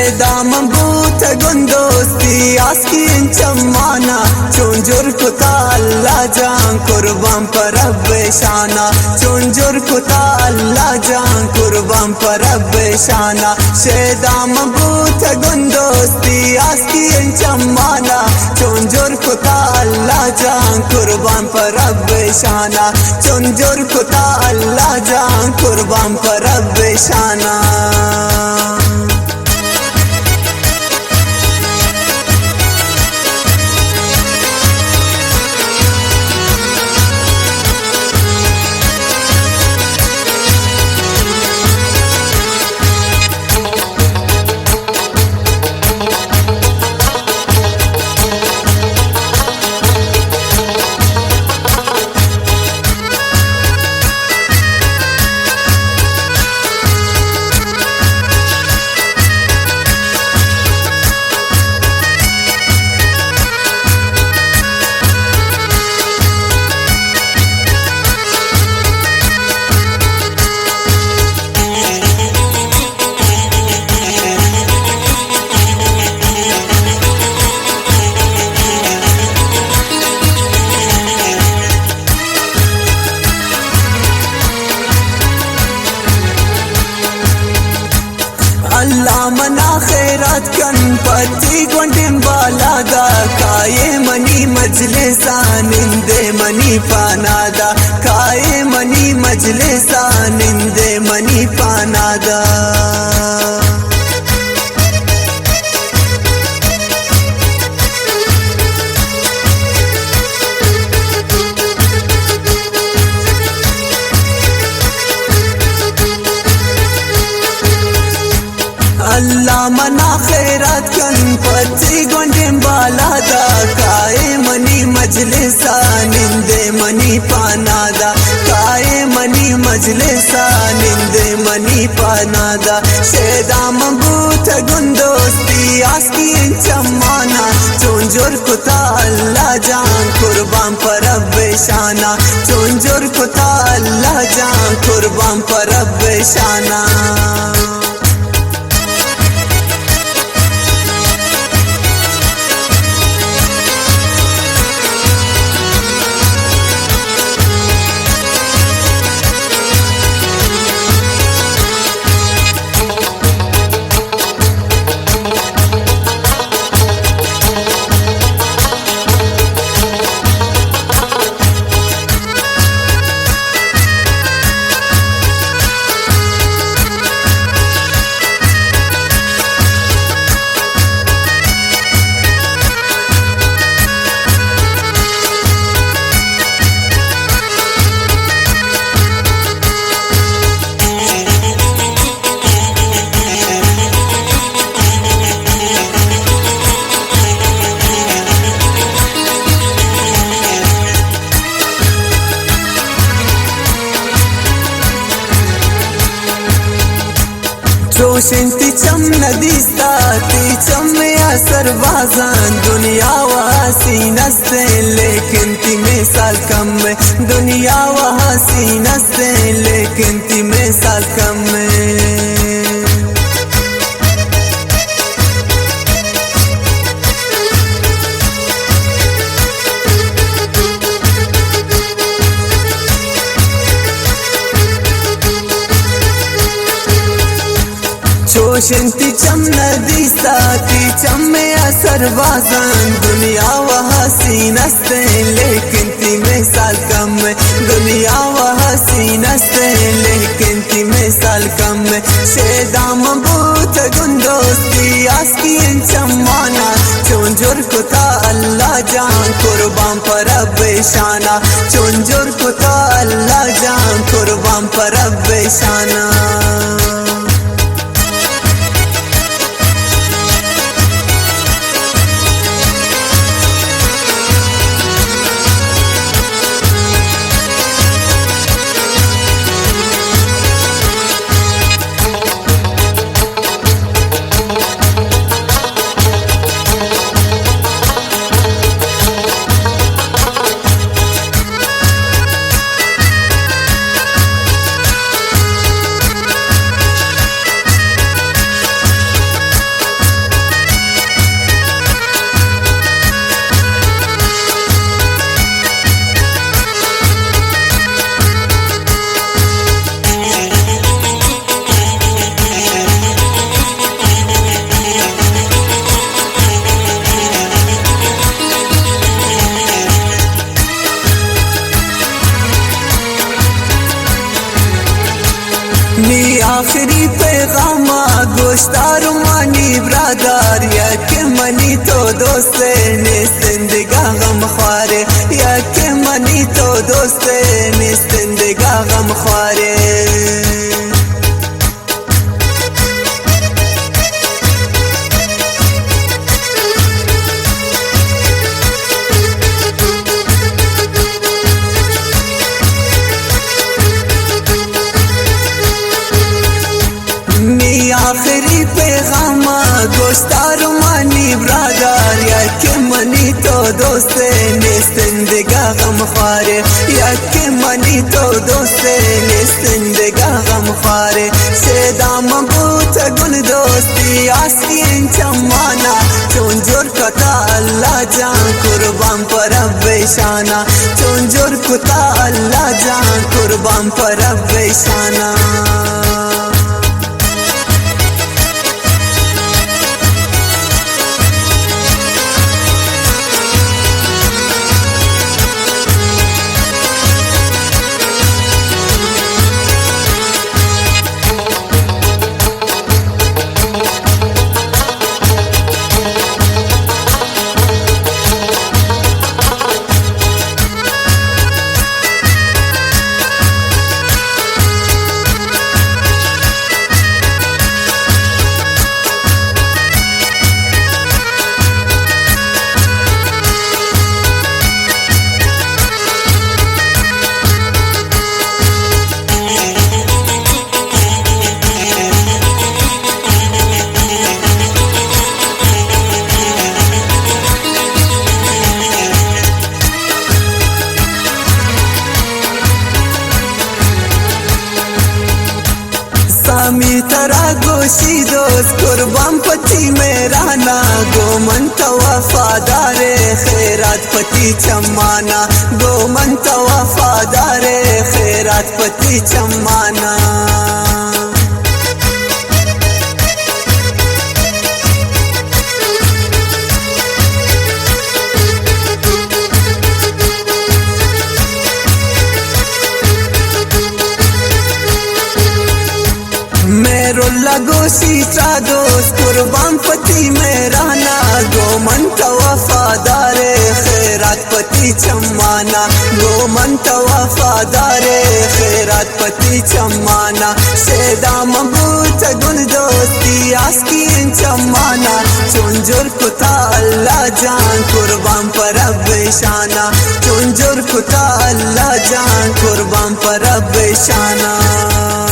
शेदाम बूथ गुंदोस्ती आस्की चम्माना चुंजुर कुता अल्लाह जान कुर्बान पर शाना चुंजुर कुता अल्लाह जान कुर्बान पर शाना शेदाम बूथ गुंदोस्ती आस्की चम्माना चुंजुर कुता अल्लाह जान कुर्बान पर शाना चुंजुर कुता अल्लाह जान कुर्बान पर शाना। अल्लाह मना खैरात कन पति गोंडिम बालादा काये मनी मजलिसा निंदे मनी पानादा काये मनी मजलिसा निंदे मनी पानादा। अल्लाह मना खैरात कन पति गोंडिम बालादा काये मनी मजलिसा निंदे मनी पानादा काये मनी मजलिसा निंदे मनी पानादा। शेदाम बूथ गुंदोस्ती आस्की चम्माना चुंजुर कुता अल्लाह जान कुर्बान पर शाना चुंजुर कुता अल्लाह जान कुर्बान पर शाना। जोशिंती चम नदीस्ता ती चम असर बाजान दुनिया वहासी नस्ते लेकिन ती में साल कम में दुनिया वहासी नस्ते लेकिन ती में साल कम में। जोशिंती चम नदीस्ता ती चम में असर बाजान दुनिया वहासी नस्ते लेकिन ती में साल कम में दुनिया वहासी नस्ते लेकिन ती में साल कम में। शेदाम बूथ गुंदोस्ती आस्की चम्माना चुंजुर कुता अल्लाह जान कुर्बान पर शाना चुंजुर कुता अल्लाह जान कुर्बान पर शाना। نی آخری پیغاما گوشتار مانی برادر یک منی تو دوست نیستن دیگه غم خواره یک منی تو دوست نیستن دیگه غم خواره نی آخری پیغاما گوشتار مانی برادر یک منی تو دوست نیستن دیگه غم خواره یک منی تو دوست نیستن دیگه غم خواره سیدام بوت گل دوستی آسین چمانا چون جور کتا اللہ جان قربان پر رب شانا چون جور کتا اللہ جان قربان پر رب شانا सामी तरा गोशी दोस्त कुर्बान पति मेरा ना गोमन तो वफादार खैरात पति चम्माना गोमन तो वफादार खैरात पति चम्माना मेरो लगोशी चा दोस्त कुर्बान पति मेरा ना गोमन का वफादार खैरात पति चम्माना गोमन का वफादार खैरात पति चम्माना सैदा मबूत गुल दोस्ती आस्कीन चम्माना चुंजुर कुता अल्लाह जान कुर्बान पर रब शाना चुंजुर कुता अल्लाह जान कुर्बान पर रब शाना